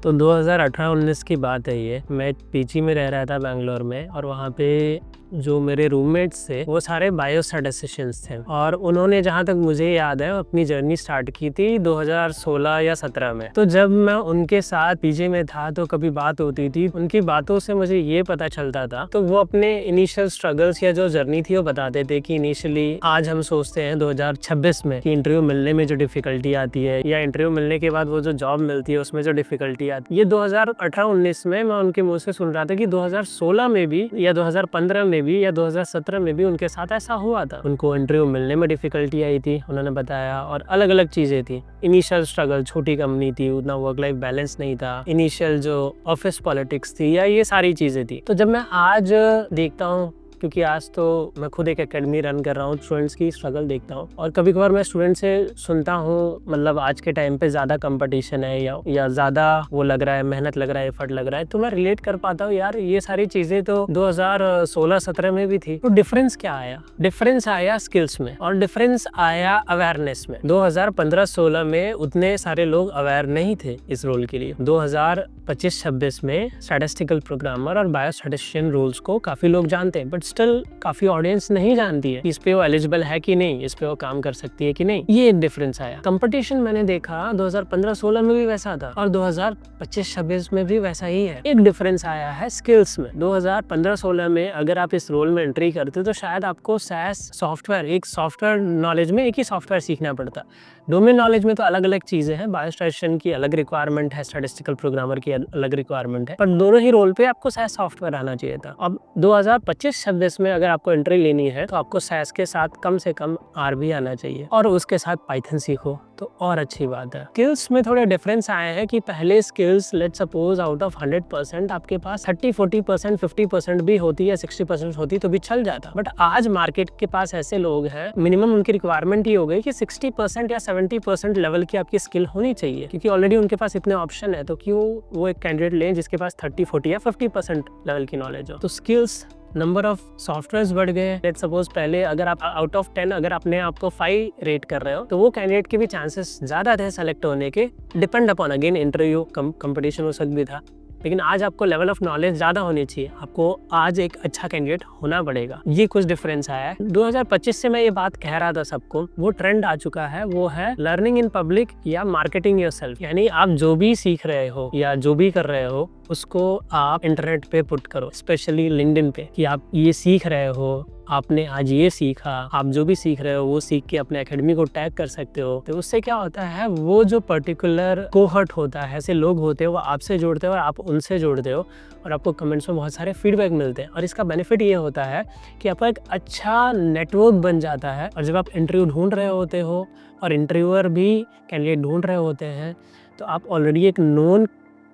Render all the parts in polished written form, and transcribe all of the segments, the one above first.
तो 2018-19 की बात है ये। मैं पीजी में रह रहा था बैंगलोर में, और वहाँ पे जो मेरे रूममेट्स थे वो सारे बायोस्टैटिस्टिशियंस थे, और उन्होंने जहाँ तक मुझे याद है अपनी जर्नी स्टार्ट की थी 2016 या 17 में। तो जब मैं उनके साथ पीजी में था तो कभी बात होती थी, उनकी बातों से मुझे ये पता चलता था, तो वो अपने इनिशियल स्ट्रगल्स या जो जर्नी थी वो बताते थे कि इनिशियली आज हम सोचते हैं 2026 में कि इंटरव्यू मिलने में जो डिफिकल्टी आती है या इंटरव्यू मिलने के बाद वो जो जॉब मिलती है उसमें जो डिफिकल्टी आती है, ये 2018-19 में मैं उनके मुंह से सुन रहा था कि 2016 में भी या 2015 में भी या 2017 में भी उनके साथ ऐसा हुआ था। उनको इंटरव्यू मिलने में डिफिकल्टी आई थी, उन्होंने बताया, और अलग अलग चीजें थी। इनिशियल स्ट्रगल, छोटी कंपनी थी, उतना वर्क लाइफ बैलेंस नहीं था, इनिशियल जो ऑफिस पॉलिटिक्स थी, या ये सारी चीजें थी। तो जब मैं आज देखता हूँ, क्योंकि आज तो मैं खुद एक एकेडमी रन कर रहा हूँ, स्टूडेंट्स की स्ट्रगल देखता हूँ, और कभी कभार मैं स्टूडेंट से सुनता हूँ, मतलब आज के टाइम पे ज़्यादा कंपटीशन है या ज़्यादा वो लग रहा है, मेहनत लग रहा है, एफर्ट लग रहा है, तो मैं रिलेट कर पाता हूँ, यार ये सारी चीज़ें तो 2016-17 में भी थी। तो डिफरेंस क्या आया? डिफरेंस आया स्किल्स में, और डिफरेंस आया अवेयरनेस में। 2015-16 में उतने सारे लोग अवेयर नहीं थे इस रोल के लिए। 2025-26 में स्टैटिस्टिकल प्रोग्रामर और बायोस्टैटिस्टिशियन रोल्स को काफ़ी लोग जानते हैं, बट स्टिल काफी ऑडियंस नहीं जानती है इस पे वो एलिजिबल है कि नहीं, इस पे वो काम कर सकती है कि नहीं। ये एक डिफरेंस आया। कंपटीशन मैंने देखा 2015-16 में भी वैसा था, और 2025-26 में भी वैसा ही है। एक डिफरेंस आया है स्किल्स में। 2015-16 में अगर आप इस रोल में एंट्री करते तो शायद आपको SaaS सॉफ्टवेयर, एक सॉफ्टवेयर नॉलेज में एक ही सॉफ्टवेयर सीखना पड़ता। डोमेन नॉलेज में तो अलग अलग चीजें हैं, बायोस्टैटिस्टिशियन की अलग रिक्वायरमेंट है, स्टैटिस्टिकल प्रोग्रामर की अलग रिक्वायरमेंट है, पर दोनों ही रोल पे आपको SaaS सॉफ्टवेयर आना चाहिए था। अब 2025-26 में अगर आपको एंट्री लेनी है तो आपको SaaS के साथ कम से कम R भी आना चाहिए, और उसके साथ पाइथन सीखो तो और अच्छी बात है। स्किल्स में थोड़े डिफरेंस आए हैं कि पहले skills, let's suppose out of 100% आपके पास 30-40%, 50% भी होती है, 60% होती तो भी चल जाता। बट आज मार्केट के पास ऐसे लोग हैं, मिनिमम उनकी रिक्वायरमेंट ही हो गई कि 60% या 70% लेवल की आपकी स्किल होनी चाहिए, क्योंकि ऑलरेडी उनके पास इतने ऑप्शन है, तो क्यों वो एक कैंडिडेट लें जिसके पास 30-40 या 50% लेवल की नॉलेज हो। तो स्किल्स, नंबर ऑफ सॉफ्टवेयर्स बढ़ गए। लेट्स सपोज पहले अगर आप आउट ऑफ 10 अगर अपने आप को 5 रेट कर रहे हो, तो वो कैंडिडेट के भी चांसेस ज्यादा थे सेलेक्ट होने के, depend upon again interview, competition उस वक्त भी था। लेकिन आज आपको लेवल ऑफ नॉलेज ज़्यादा होनी चाहिए, आपको आज एक अच्छा कैंडिडेट होना पड़ेगा। ये कुछ डिफरेंस आया है। 2025 से मैं ये बात कह रहा था सबको, वो ट्रेंड आ चुका है, वो है लर्निंग इन पब्लिक या मार्केटिंग योरसेल्फ। यानी आप जो भी सीख रहे हो या जो भी कर रहे हो उसको आप इंटरनेट पे पुट करो, स्पेशली लिंक्डइन पे, कि आप ये सीख रहे हो, आपने आज ये सीखा। आप जो भी सीख रहे हो वो सीख के अपने एकेडमी को टैग कर सकते हो। तो उससे क्या होता है, वो जो पर्टिकुलर कोहर्ट होता है, ऐसे लोग होते हैं, वो आपसे जोड़ते हो और आप उनसे जोड़ते हो, और आपको कमेंट्स में बहुत सारे फीडबैक मिलते हैं। और इसका बेनिफिट ये होता है कि आपका एक अच्छा नेटवर्क बन जाता है, और जब आप इंटरव्यू ढूंढ रहे होते हो और इंटरव्यूअर भी कैंडिडेट ढूंढ रहे होते हैं, तो आप ऑलरेडी एक नोन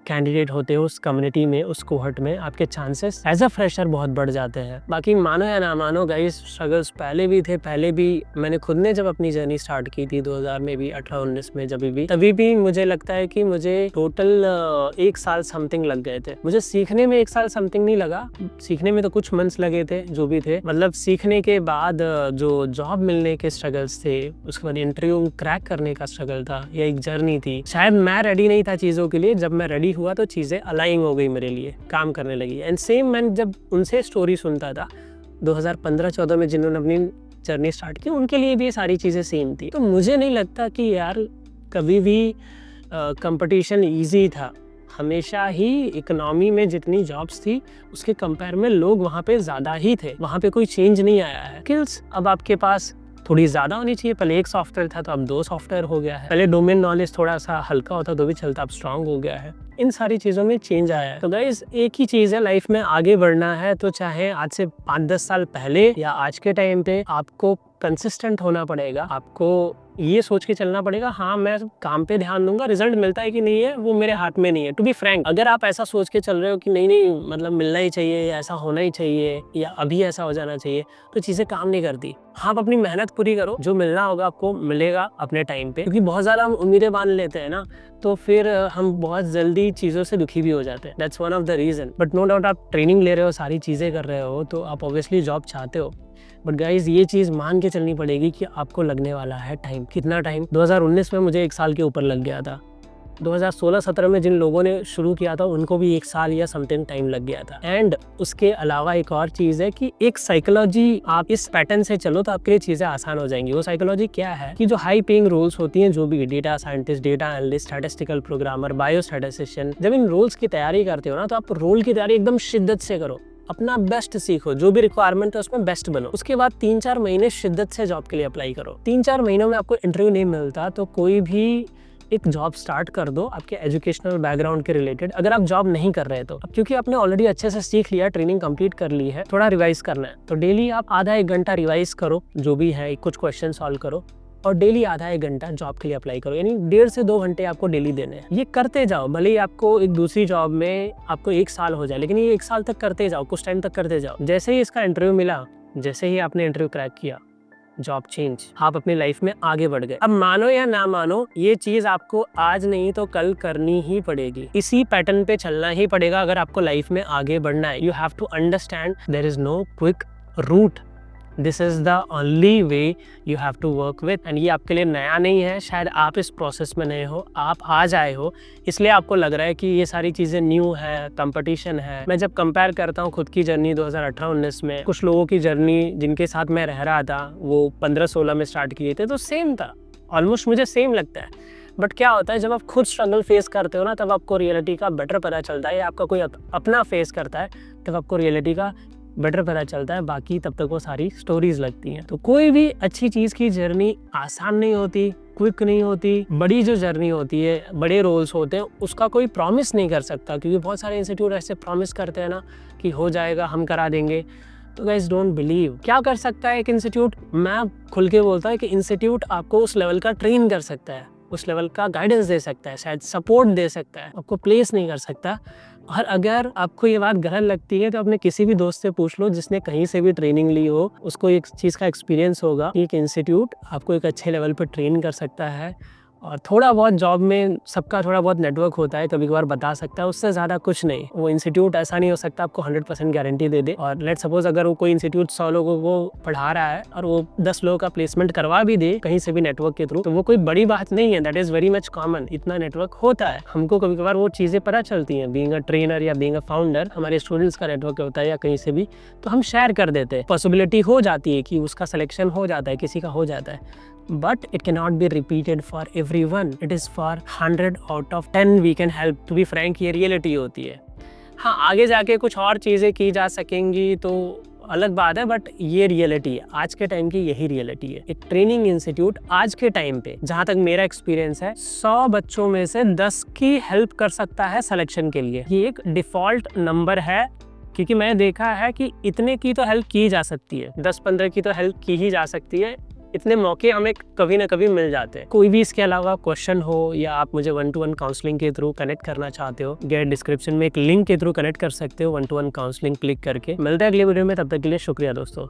कैंडिडेट होते हो उस कम्युनिटी में, उस कोहर्ट में, आपके चांसेस एज अ फ्रेशर बहुत बढ़ जाते हैं। बाकी मानो या ना मानो गाइस, स्ट्रगल्स पहले भी थे, पहले भी मैंने खुद ने जब अपनी जर्नी स्टार्ट की थी 2000 में भी, 18-19 में, तभी भी मुझे लगता है कि मुझे टोटल 1 साल समथिंग लग गए थे। मुझे सीखने में 1 साल समथिंग नहीं लगा, सीखने में तो कुछ मंथ्स लगे थे, जो भी थे। मतलब सीखने के बाद जो जॉब मिलने के स्ट्रगल्स थे, उसके बाद इंटरव्यू क्रैक करने का स्ट्रगल था, ये एक जर्नी थी। शायद मैं रेडी नहीं था चीजों के लिए, जब मैं रेडी हुआ तो चीजें अलाइन हो गई, मेरे लिए काम करने लगी। एंड सेम मैं जब उनसे स्टोरी सुनता था 2015-14 में, जिन्होंने अपनी जर्नी स्टार्ट की, उनके लिए भी ये सारी चीजें सेम थी। तो मुझे नहीं लगता कि यार कभी भी कंपटीशन इजी था। हमेशा ही इकोनॉमी में जितनी जॉब्स थी उसके कंपेयर में लोग वहाँ पे ज्यादा ही थे, वहाँ पे कोई चेंज नहीं आया है। स्किल्स अब आपके पास थोड़ी ज़्यादा होनी चाहिए। पहले 1 सॉफ्टवेयर था तो अब 2 सॉफ्टवेयर हो गया है। पहले डोमेन नॉलेज थोड़ा सा हल्का होता तो भी चलता, अब स्ट्रांग हो गया है। इन सारी चीज़ों में चेंज आया है। तो गाइस, एक ही चीज़ है, लाइफ में आगे बढ़ना है तो चाहे आज से 5-10 साल पहले या आज के टाइम पे, आपको कंसिस्टेंट होना पड़ेगा। आपको ये सोच के चलना पड़ेगा, हाँ मैं काम पे ध्यान दूंगा, रिजल्ट मिलता है कि नहीं है वो मेरे हाथ में नहीं है। टू बी फ्रैंक, अगर आप ऐसा सोच के चल रहे हो कि नहीं मतलब मिलना ही चाहिए, ऐसा होना ही चाहिए, या अभी ऐसा हो जाना चाहिए, तो चीज़ें काम नहीं करती। हाँ, आप अपनी मेहनत पूरी करो, जो मिलना होगा आपको मिलेगा अपने टाइम पे। क्योंकि बहुत ज़्यादा हम उम्मीदें बांध लेते हैं ना, तो फिर हम बहुत जल्दी चीज़ों से दुखी भी हो जाते हैं। That's one of the reason. But no doubt, आप ट्रेनिंग ले रहे हो, सारी चीज़ें कर रहे हो, तो आप ऑब्वियसली जॉब चाहते हो। बट गाइज, ये चीज़ मान के चलनी पड़ेगी कि आपको लगने वाला है टाइम। कितना टाइम? 2019 में मुझे 1 साल के ऊपर लग गया था। 2016-17 में जिन लोगों ने शुरू किया था उनको भी 1 साल या समथिंग टाइम लग गया था। एंड उसके अलावा एक और चीज़ है कि एक साइकोलॉजी, आप इस पैटर्न से चलो तो आपके लिए चीज़ें आसान हो जाएंगी। वो साइकोलॉजी क्या है कि जो हाई पेइंग रोल्स होती हैं, जो भी data scientist, data analyst, statistical programmer, biostatistician, जब इन रोल्स की तैयारी करते हो ना, तो आप रोल की तैयारी एकदम शिद्दत से करो, अपना बेस्ट सीखो, जो भी रिक्वायरमेंट है उसमें बेस्ट बनो। उसके बाद 3-4 महीने शिद्दत से जॉब के लिए अप्लाई करो। 3-4 महीनों में आपको इंटरव्यू नहीं मिलता तो कोई भी एक जॉब स्टार्ट कर दो आपके एजुकेशनल बैकग्राउंड के रिलेटेड। अगर आप जॉब नहीं कर रहे तो क्योंकि आपने ऑलरेडी अच्छे से सीख लिया, ट्रेनिंग कंप्लीट कर ली है, थोड़ा रिवाइज करना है तो डेली आप आधा 1 घंटा रिवाइज करो, जो भी है कुछ क्वेश्चन सॉल्व करो और डेली आधा 1 घंटा जॉब के लिए अप्लाई करो। यानी 1.5 से 2 घंटे आपको डेली देने हैं। ये करते जाओ, भले ही आपको एक दूसरी जॉब में आपको 1 साल हो जाए, लेकिन ये 1 साल तक करते जाओ, कुछ टाइम तक करते जाओ। जैसे ही इसका इंटरव्यू मिला, जैसे ही आपने इंटरव्यू क्रैक किया, जॉब चेंज, आप अपनी लाइफ में आगे बढ़ गए। अब मानो या ना मानो, ये चीज आपको आज नहीं तो कल करनी ही पड़ेगी। इसी पैटर्न पे चलना ही पड़ेगा अगर आपको लाइफ में आगे बढ़ना है। You have to understand there is no quick route, this is the only way you have to work with. And ये आपके लिए नया नहीं है, शायद आप इस प्रोसेस में नए हो, आप आज आए हो, इसलिए आपको लग रहा है कि ये सारी चीज़ें न्यू है, कंपटीशन है। मैं जब कंपेयर करता हूँ खुद की जर्नी 2018-19 में कुछ लोगों की जर्नी जिनके साथ मैं रह रहा था, वो 15-16 में स्टार्ट किए थे, तो सेम था, ऑलमोस्ट मुझे सेम लगता है। बट क्या होता है, जब आप खुद स्ट्रगल फेस करते हो ना, तब आपको रियलिटी का बेटर पता चलता है, या आपका कोई अपना फेस करता है तब आपको रियलिटी का बेटर पता चलता है। बाकी तब तक वो सारी स्टोरीज लगती हैं। तो कोई भी अच्छी चीज़ की जर्नी आसान नहीं होती, क्विक नहीं होती। बड़ी जो जर्नी होती है, बड़े रोल्स होते हैं, उसका कोई प्रॉमिस नहीं कर सकता, क्योंकि बहुत सारे इंस्टीट्यूट ऐसे प्रॉमिस करते हैं ना कि हो जाएगा, हम करा देंगे। तो गाइस डोंट बिलीव। क्या कर सकता है एक इंस्टीट्यूट? मैं खुल के बोलता हूँ कि इंस्टीट्यूट आपको उस लेवल का ट्रेन कर सकता है, उस लेवल का गाइडेंस दे सकता है, शायद सपोर्ट दे सकता है, आपको प्लेस नहीं कर सकता। और अगर आपको ये बात गलत लगती है तो अपने किसी भी दोस्त से पूछ लो जिसने कहीं से भी ट्रेनिंग ली हो, उसको एक चीज़ का एक्सपीरियंस होगा कि एक इंस्टीट्यूट आपको एक अच्छे लेवल पर ट्रेन कर सकता है। और थोड़ा बहुत जॉब में सबका थोड़ा बहुत नेटवर्क होता है, कभी कभार बता सकता है, उससे ज़्यादा कुछ नहीं। वो इंस्टीट्यूट ऐसा नहीं हो सकता आपको 100% गारंटी दे दे। और लेट सपोज अगर वो कोई इंस्टीट्यूट 100 लोगों को पढ़ा रहा है और वो 10 लोगों का प्लेसमेंट करवा भी दे कहीं से भी नेटवर्क के थ्रू, तो वो कोई बड़ी बात नहीं है। That is very much common. इतना नेटवर्क होता है, हमको कभी कभार वो चीज़ें पता चलती हैं। बीइंग अ ट्रेनर या बीइंग अ फाउंडर, हमारे स्टूडेंट्स का नेटवर्क होता है या कहीं से भी, तो हम शेयर कर देते हैं। पॉसिबिलिटी हो जाती है कि उसका सिलेक्शन हो जाता है, किसी का हो जाता है, but it cannot be repeated for everyone. It is for 100 out of 10 we can help. To be frank, ये रियलिटी होती है। हाँ, आगे जाके कुछ और चीज़ें की जा सकेंगी तो अलग बात है, बट ये रियलिटी है, आज के टाइम की यही रियलिटी है। एक ट्रेनिंग इंस्टीट्यूट आज के टाइम पे, जहाँ तक मेरा एक्सपीरियंस है, 100 बच्चों में से 10 की हेल्प कर सकता है सिलेक्शन के लिए। ये एक डिफ़ॉल्ट नंबर है, क्योंकि मैं देखा है कि इतने की तो हेल्प की जा सकती है, 10-15 की तो हेल्प की ही जा सकती है। इतने मौके हमें कभी ना कभी मिल जाते हैं। कोई भी इसके अलावा क्वेश्चन हो या आप मुझे 1-to-1 काउंसलिंग के थ्रू कनेक्ट करना चाहते हो, गेट डिस्क्रिप्शन में एक लिंक के थ्रू कनेक्ट कर सकते हो 1-to-1 काउंसलिंग क्लिक करके। मिलते हैं अगले वीडियो में, तब तक के लिए शुक्रिया दोस्तों।